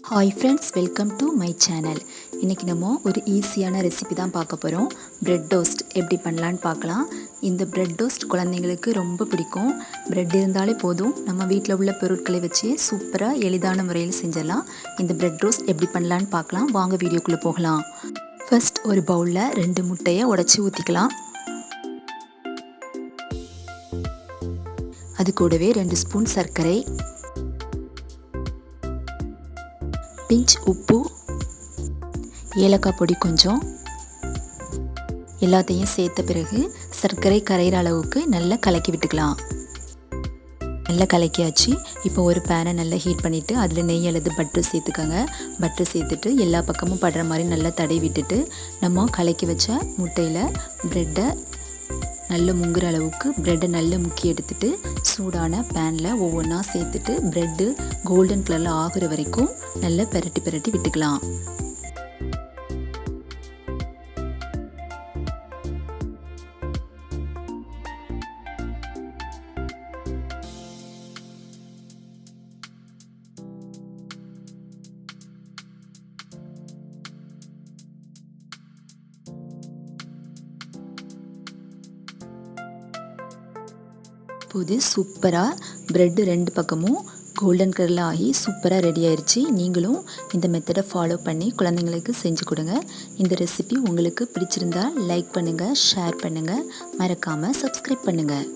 Hi friends, welcome to my channel. இன்றைக்கி நம்ம ஒரு ஈஸியான ரெசிபி தான் பார்க்க போகிறோம். பிரெட் டோஸ்ட் எப்படி பண்ணலான்னு பார்க்கலாம். இந்த பிரெட் டோஸ்ட் குழந்தைங்களுக்கு ரொம்ப பிடிக்கும். பிரெட் இருந்தாலே போதும், நம்ம வீட்டில் உள்ள பொருட்களை வச்சு சூப்பராக எளிதான முறையில் செஞ்சிடலாம். இந்த பிரெட் டோஸ்ட் எப்படி பண்ணலான்னு பார்க்கலாம். வாங்க வீடியோக்குள்ளே போகலாம். ஃபர்ஸ்ட் ஒரு பவுலில் 2 முட்டையை உடச்சி ஊற்றிக்கலாம். அது கூடவே 2 ஸ்பூன் சர்க்கரை, பிஞ்ச் உப்பு, ஏலக்காய் பொடி கொஞ்சம், எல்லாத்தையும் சேர்த்த பிறகு சர்க்கரை கரையிற அளவுக்கு நல்லா கலக்கி விட்டுக்கலாம். நல்லா கலக்கியாச்சு. இப்போ ஒரு பேனை நல்லா ஹீட் பண்ணிவிட்டு அதில் நெய் அல்லது பட்டர் சேர்த்துக்கோங்க. பட்டர் சேர்த்துட்டு எல்லா பக்கமும் படுற மாதிரி நல்லா தடவி விட்டுட்டு நம்ம கலக்கி வச்ச முட்டையில் ப்ரெட்டை நல்ல முங்குற அளவுக்கு ப்ரெட்டை நல்லா முக்கி எடுத்துட்டு சூடான பேனில் ஒவ்வொன்றா சேர்த்துட்டு ப்ரெட்டு கோல்டன் கலரில் ஆகுற வரைக்கும் நல்லா பெரட்டி விட்டுக்கலாம். இப்போது சூப்பராக ப்ரெட்டு 2 பக்கமும் கோல்டன் கலரில் ஆகி சூப்பராக ரெடி ஆயிடுச்சு. நீங்களும் இந்த மெத்தடை ஃபாலோ பண்ணி குழந்தைங்களுக்கு செஞ்சு கொடுங்க. இந்த ரெசிபி உங்களுக்கு பிடிச்சிருந்தா லைக் பண்ணுங்கள், ஷேர் பண்ணுங்கள், மறக்காமல் சப்ஸ்கிரைப் பண்ணுங்கள்.